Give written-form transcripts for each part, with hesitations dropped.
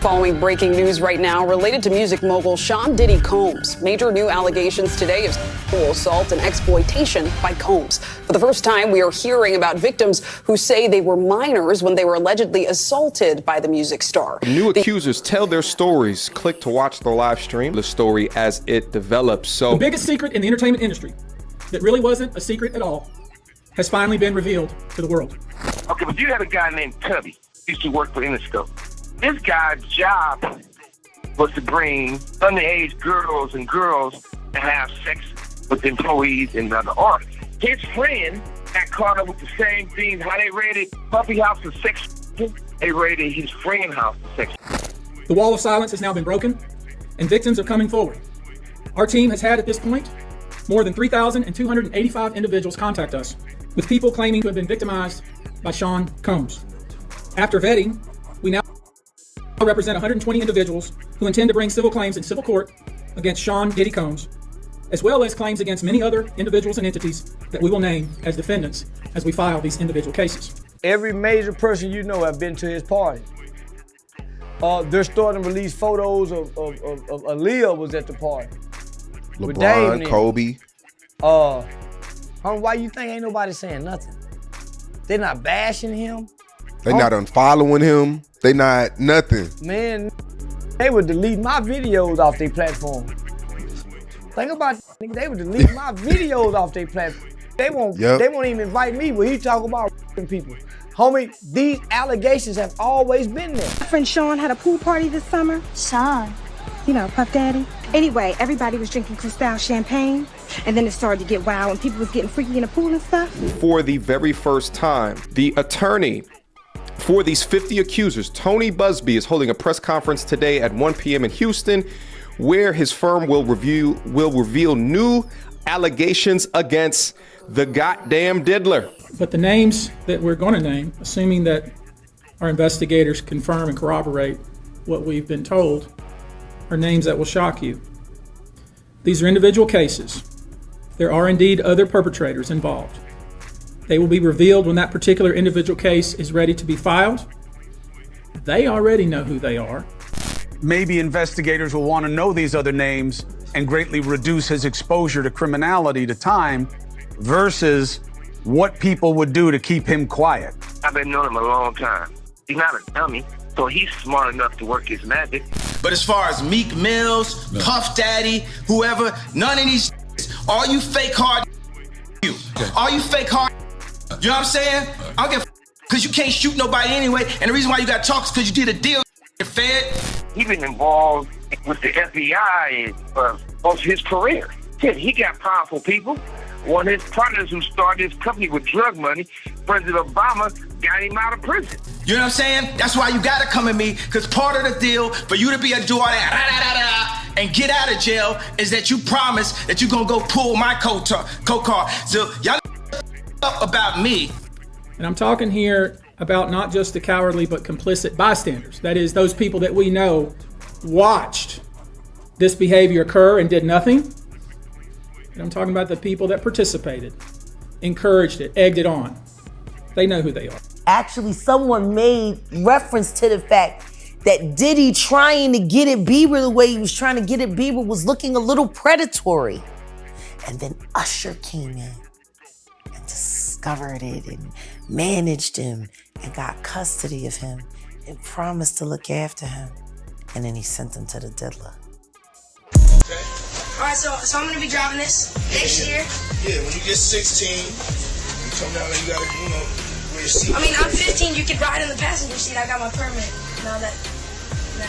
Following breaking news right now related to music mogul Sean Diddy Combs. Major new allegations today of sexual assault and exploitation by Combs. For the first time, we are hearing about victims who say they were minors when they were allegedly assaulted by the music star. New accusers tell their stories. Click to watch the live stream, the story as it develops. So the biggest secret in the entertainment industry that really wasn't a secret at all has finally been revealed to the world. Okay, but you had a guy named Tubby, used to work for Interscope. This guy's job was to bring underage girls and girls to have sex with employees and other artists. His friend got caught up with the same thing. How they raided Puppy House for sex, they raided his friend house for sex. The wall of silence has now been broken, and victims are coming forward. Our team has had, at this point, more than 3,285 individuals contact us, with people claiming to have been victimized by Sean Combs. After vetting, we now represent 120 individuals who intend to bring civil claims in civil court against Sean Diddy Combs, as well as claims against many other individuals and entities that we will name as defendants as we file these individual cases. Every major person you know have been to his party. They're starting to release photos of Aaliyah was at the party. LeBron, Kobe. Why you think ain't nobody saying nothing? They're not bashing him. They not unfollowing him. They not nothing. Man, they would delete my videos off their platform. Think about it, they would delete my videos off their platform. They won't even invite me when he talk about people. Homie, these allegations have always been there. My friend Sean had a pool party this summer. Sean, you know, Puff Daddy. Anyway, everybody was drinking Cristal champagne, and then it started to get wild and people was getting freaky in the pool and stuff. For the very first time, the attorney for these 50 accusers, Tony Busby, is holding a press conference today at 1 p.m. in Houston, where his firm will reveal new allegations against the goddamn diddler. But the names that we're going to name, assuming that our investigators confirm and corroborate what we've been told, are names that will shock you. These are individual cases. There are indeed other perpetrators involved. They will be revealed when that particular individual case is ready to be filed. They already know who they are. Maybe investigators will want to know these other names and greatly reduce his exposure to criminality to time versus what people would do to keep him quiet. I've been knowing him a long time. He's not a dummy, so he's smart enough to work his magic. But as far as Meek Mills, Puff Daddy, whoever, none of these, all you fake hard, all you fake hard, you know what I'm saying? I don't give a because you can't shoot nobody anyway, and the reason why you got talk is because you did a deal with the Fed. He's been involved with the FBI most of his career. He got powerful people. One of his partners who started his company with drug money, President Obama, got him out of prison. You know what I'm saying? That's why you gotta come at me, because part of the deal for you to be able to do all that and get out of jail is that you promise that you're gonna go pull my co-car. So y'all up about me. And I'm talking here about not just the cowardly but complicit bystanders. That is, those people that we know watched this behavior occur and did nothing. And I'm talking about the people that participated, encouraged it, egged it on. They know who they are. Actually, someone made reference to the fact that Diddy trying to get at Bieber the way he was trying to get at Bieber was looking a little predatory. And then Usher came in and discovered it and managed him and got custody of him and promised to look after him. And then he sent him to the diddler. All right, so I'm gonna be driving this next year. Yeah, when you get 16, you come down and you gotta, wear your seat. I mean, I'm 15. You could ride in the passenger seat. I got my permit. Not yet. No.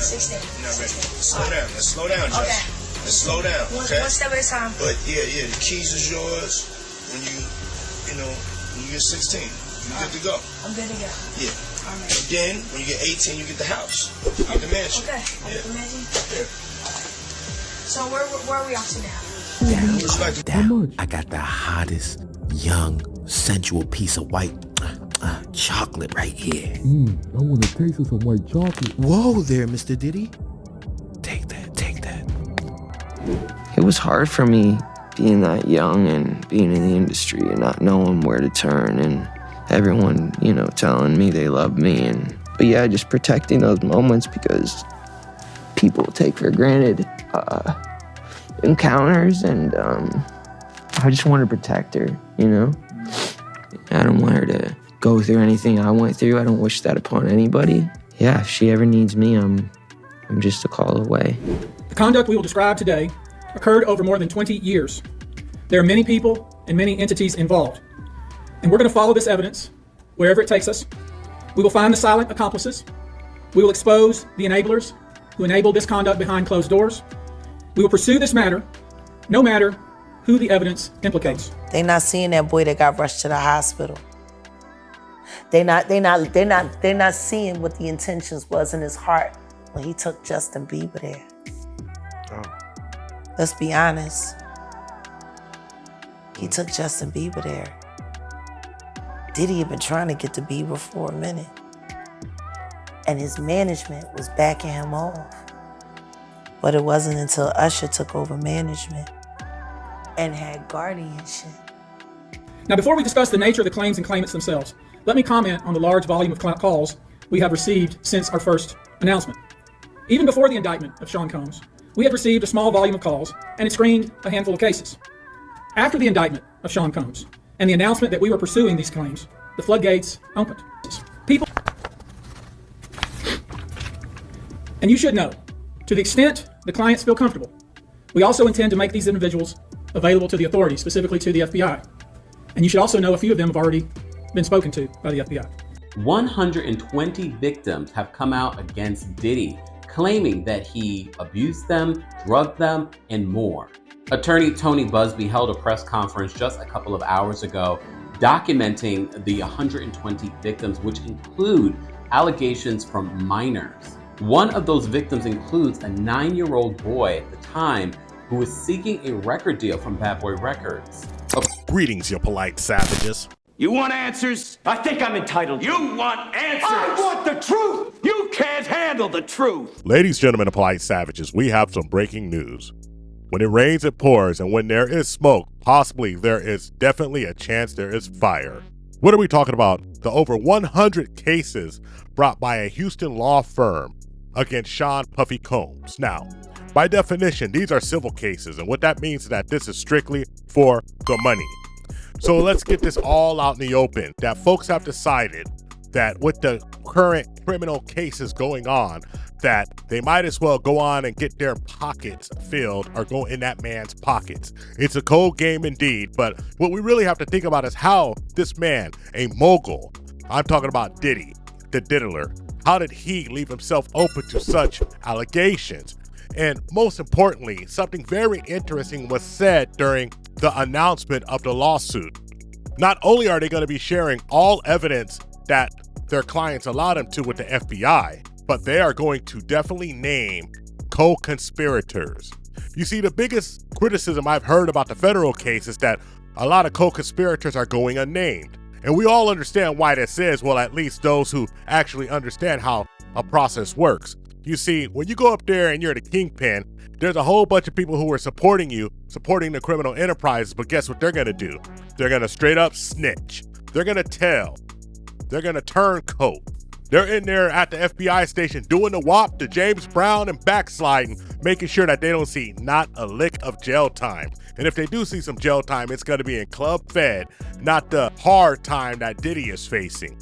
16. Not ready. Slow down. Let's slow down, Josh. Okay. Let's slow down. Okay. One step at a time. But yeah, the keys is yours when you get 16. You good to go. I'm good to go. Yeah. All right. And then when you get 18, you get the house. You get the mansion. Okay. Yeah. The mansion. Yeah. So where are we off to now? I got the hottest, young, sensual piece of white chocolate right here. I want a taste of some white chocolate. Whoa there, Mr. Diddy. Take that. It was hard for me being that young and being in the industry and not knowing where to turn and everyone, you know, telling me they love me. But yeah, just protecting those moments because people take for granted encounters, and I just want to protect her, you know? I don't want her to go through anything I went through. I don't wish that upon anybody. Yeah, if she ever needs me, I'm just a call away. The conduct we will describe today occurred over more than 20 years. There are many people and many entities involved, and we're going to follow this evidence wherever it takes us. We will find the silent accomplices. We will expose the enablers who enabled this conduct behind closed doors. We will pursue this matter, no matter who the evidence implicates. They not seeing that boy that got rushed to the hospital. They're not seeing what the intentions was in his heart when he took Justin Bieber there. Oh. Let's be honest. He took Justin Bieber there. Diddy had been trying to get to Bieber for a minute, and his management was backing him off. But it wasn't until Usher took over management and had guardianship. Now, before we discuss the nature of the claims and claimants themselves, let me comment on the large volume of calls we have received since our first announcement. Even before the indictment of Sean Combs, we had received a small volume of calls, and it screened a handful of cases. After the indictment of Sean Combs and the announcement that we were pursuing these claims, the floodgates opened. People, and you should know, to the extent the clients feel comfortable, we also intend to make these individuals available to the authorities, specifically to the FBI. And you should also know a few of them have already been spoken to by the FBI. 120 victims have come out against Diddy, claiming that he abused them, drugged them, and more. Attorney Tony Busby held a press conference just a couple of hours ago documenting the 120 victims, which include allegations from minors. One of those victims includes a 9-year-old boy at the time who was seeking a record deal from Bad Boy Records. Greetings, you polite savages. You want answers? I think I'm entitled. You want answers? I want the truth! You can't handle the truth! Ladies, gentlemen, and polite savages, we have some breaking news. When it rains, it pours, and when there is smoke, possibly there is definitely a chance there is fire. What are we talking about? The over 100 cases brought by a Houston law firm against Sean Puffy Combs. Now, by definition, these are civil cases, and what that means is that this is strictly for the money. So let's get this all out in the open, that folks have decided that with the current criminal cases going on, that they might as well go on and get their pockets filled or go in that man's pockets. It's a cold game indeed, but what we really have to think about is how this man, a mogul, I'm talking about Diddy, the diddler, how did he leave himself open to such allegations? And most importantly, something very interesting was said during the announcement of the lawsuit. Not only are they going to be sharing all evidence that their clients allowed them to with the FBI, but they are going to definitely name co-conspirators. You see, the biggest criticism I've heard about the federal case is that a lot of co-conspirators are going unnamed. And we all understand why this is, well, at least those who actually understand how a process works. You see, when you go up there and you're the kingpin, there's a whole bunch of people who are supporting you, supporting the criminal enterprises, but guess what they're gonna do? They're gonna straight up snitch. They're gonna tell. They're gonna turncoat. They're in there at the FBI station doing the WAP, the James Brown, and backsliding, making sure that they don't see not a lick of jail time. And if they do see some jail time, it's gonna be in Club Fed, not the hard time that Diddy is facing.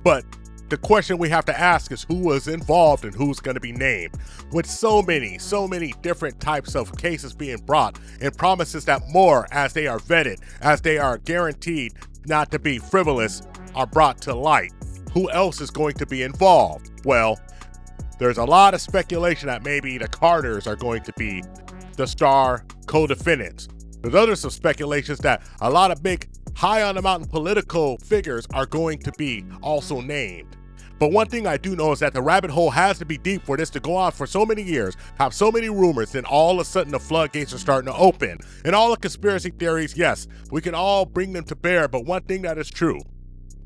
But the question we have to ask is who was involved and who's going to be named. With so many different types of cases being brought and promises that more, as they are vetted, as they are guaranteed not to be frivolous, are brought to light. Who else is going to be involved? Well, there's a lot of speculation that maybe the Carters are going to be the star co-defendants. There's other some speculations that a lot of big high on the mountain political figures are going to be also named. But one thing I do know is that the rabbit hole has to be deep for this to go on for so many years, have so many rumors, then all of a sudden the floodgates are starting to open. And all the conspiracy theories, yes, we can all bring them to bear, but one thing that is true,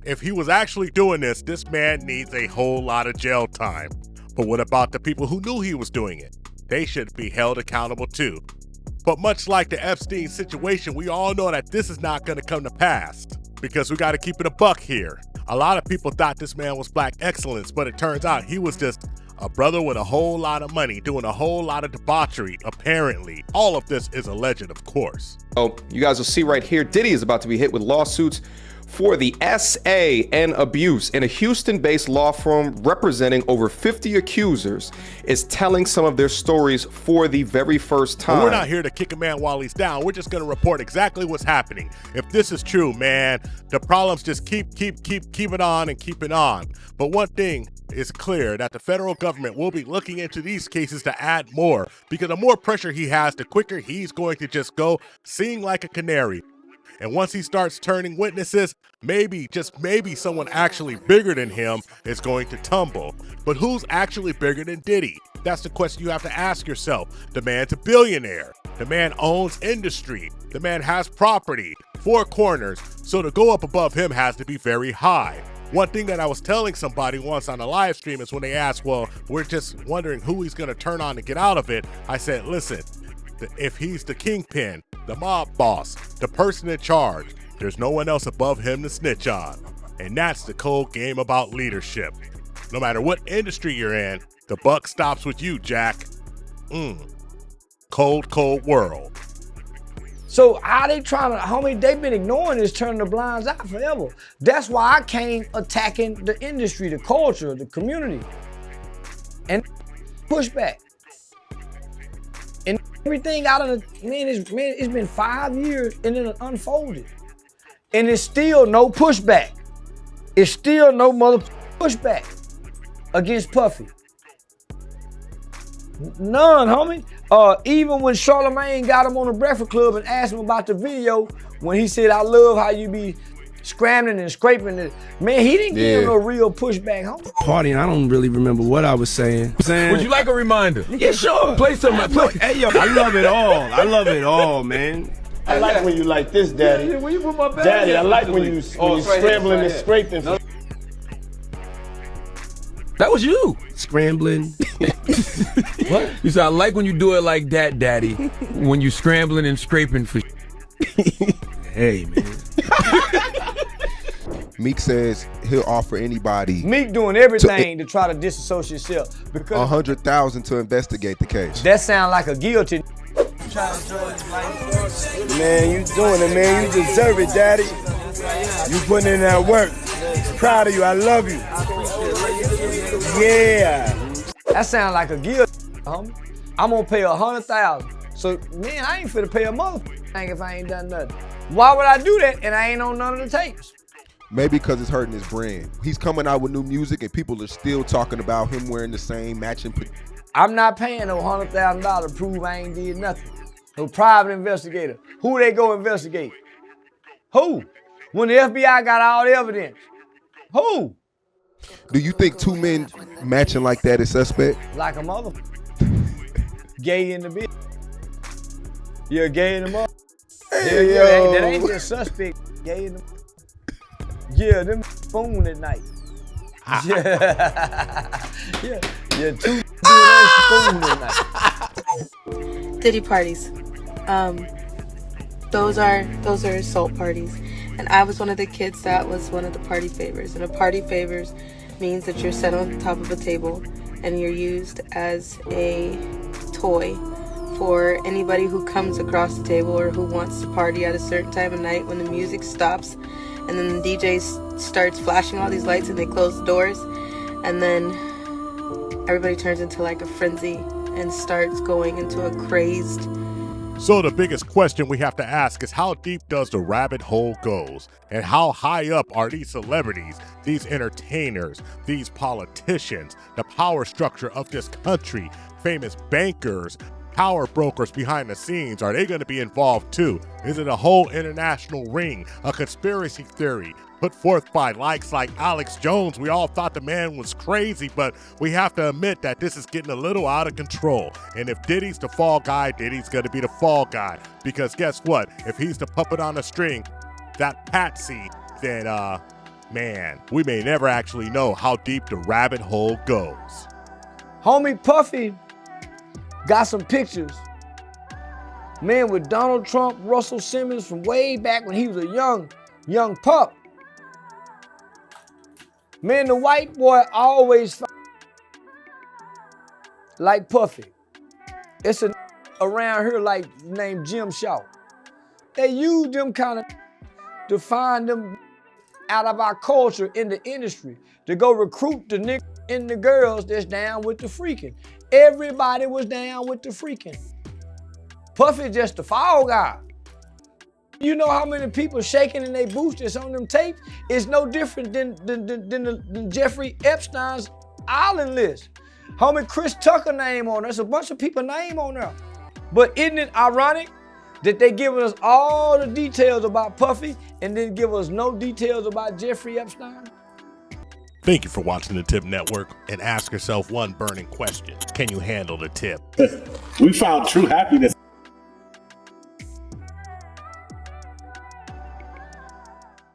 if he was actually doing this, this man needs a whole lot of jail time. But what about the people who knew he was doing it? They should be held accountable too. But much like the Epstein situation, we all know that this is not going to come to pass. because we got to keep it a buck here. A lot of people thought this man was black excellence, but it turns out he was just a brother with a whole lot of money doing a whole lot of debauchery, apparently. All of this is alleged, of course. Oh, you guys will see right here, Diddy is about to be hit with lawsuits for the S.A and abuse. And a Houston-based law firm representing over 50 accusers is telling some of their stories for the very first time. Well, we're not here to kick a man while he's down. We're just going to report exactly what's happening. If this is true, man, the problems just keep it on and keep it on. But one thing is clear, that the federal government will be looking into these cases to add more, because the more pressure he has, the quicker he's going to just go sing like a canary. And once he starts turning witnesses, maybe, just maybe, someone actually bigger than him is going to tumble. But who's actually bigger than Diddy? That's the question you have to ask yourself. The man's a billionaire. The man owns industry. The man has property, 4 corners. So to go up above him has to be very high. One thing that I was telling somebody once on a live stream is when they asked, well, we're just wondering who he's going to turn on to get out of it. I said, listen, if he's the kingpin, the mob boss, the person in charge, there's no one else above him to snitch on. And that's the cold game about leadership. No matter what industry you're in, the buck stops with you, Jack. Cold, cold world. So how they trying to, homie, they've been ignoring this, turning the blinds out forever. That's why I came attacking the industry, the culture, the community. And pushback. And everything out of the, it's been 5 years and then it unfolded. And it's still no pushback. It's still no mother pushback against Puffy. None, homie. Even when Charlamagne got him on the Breakfast Club and asked him about the video, when he said, I love how you be scrambling and scraping it. Man, he didn't give him no real pushback, homie. Partying, I don't really remember what I was saying. Would you like a reminder? Yeah, sure. Play something. Hey, yo, I love it all. I love it all, man. I like when you like this, Daddy. Where you put my bag? Daddy, I like when you scrambling and scraping. That was you. Scrambling. What? You said, I like when you do it like that, Daddy. When you scrambling and scraping for Hey, man. Meek says he'll offer anybody Meek doing everything to try to disassociate himself. Because $100,000 to investigate the case. that sound like a guilty. Man, you doing it, man. You deserve it, Daddy. You putting in that work. Proud of you. I love you. Yeah. That sound like a guilty, homie. I'm gonna pay $100,000. So, man, I ain't finna pay a motherfucker if I ain't done nothing. Why would I do that and I ain't on none of the tapes? Maybe because it's hurting his brand. He's coming out with new music and people are still talking about him wearing the same matching. I'm not paying no $100,000 to prove I ain't did nothing. No private investigator. Who they go investigate? Who? When the FBI got all the evidence. Who? Do you think 2 men matching like that is suspect? Like a motherfucker. Gay in the bitch. You're gay in the mother. Hey, yo. That ain't just suspect. Gay in the. Yeah, them phone at night. Yeah, 2 doing phone at night. Diddy parties. Those are assault parties. And I was one of the kids that was one of the party favors. And a party favors means that you're set on the top of a table and you're used as a toy for anybody who comes across the table or who wants to party at a certain time of night when the music stops and then the DJ starts flashing all these lights and they close the doors and then everybody turns into like a frenzy and starts going into a crazed. So the biggest question we have to ask is how deep does the rabbit hole goes? And how high up are these celebrities, these entertainers, these politicians, the power structure of this country, famous bankers, power brokers behind the scenes? Are they going to be involved too? Is it a whole international ring, a conspiracy theory put forth by likes like Alex Jones? We all thought the man was crazy, but we have to admit that this is getting a little out of control. And if Diddy's the fall guy, Diddy's going to be the fall guy. Because guess what? If he's the puppet on the string, that patsy, then, man, we may never actually know how deep the rabbit hole goes. Homie Puffy got some pictures. Man, with Donald Trump, Russell Simmons from way back when he was a young Young Pup. Man, the white boy always like Puffy. It's a around here like named Jim Shaw. They use them kind of to find them out of our culture in the industry to go recruit the niggas and the girls that's down with the freaking. Everybody was down with the freaking. Puffy just the fall guy. You know how many people shaking in their boots that's on them tapes? It's no different than Jeffrey Epstein's island list. Homie Chris Tucker name on there. There's a bunch of people name on there. But isn't it ironic that they giving us all the details about Puffy and then give us no details about Jeffrey Epstein? Thank you for watching the Tip Network, and ask yourself one burning question. Can you handle the tip? We found true happiness